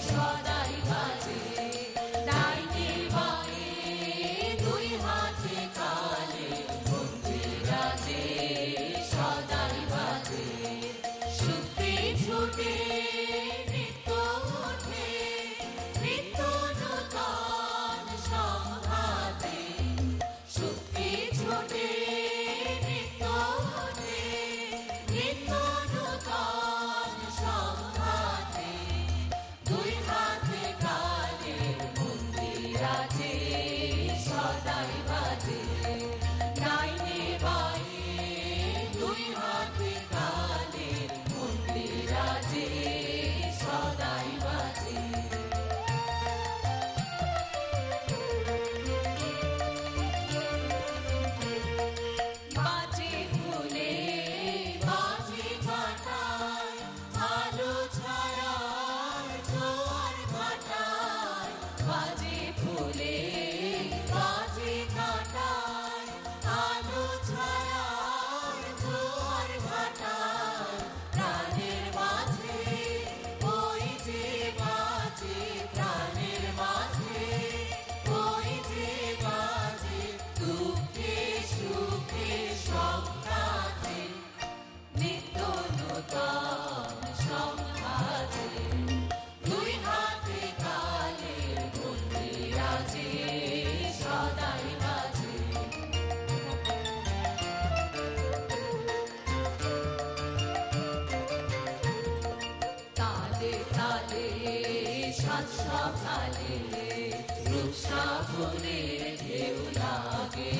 সদাই বাজে ডাইনে বায়ে দুই হাতে তালে মন্দিরাজে সদাই বাজে শুদ্ধি ছুটে নিত্য ওঠে নিত্য নূতন সংঘাতে শুদ্ধি ছুটে নিত্য ওঠে নিত্য নূতন সংঘাতে দুই হাতে কালের মন্দিরাজে সদাই বাজে ডাইনে বায়ে দুই হাতে কালের মন্দিরাজে সদাই বাজে বাজে ফুলে বাজে কাঁটায় আলো ছায়ার জোয়ার ভাটায় বাজে ফুলে বাজে কাঁটায় আলো ছায়ার জোয়ার ভাটায় প্রাণের মাঝে ওই যে বাজে প্রাণের মাঝে ওই যে বাজে দুঃখে সুখে সংঘাতে নিত্য নূতন সংঘাতে দুই হাতে কালের মন্দিরাজে সদাই বাজে তালে তালে সাত সকালে রূপ সাগরের ঢেউ লাগে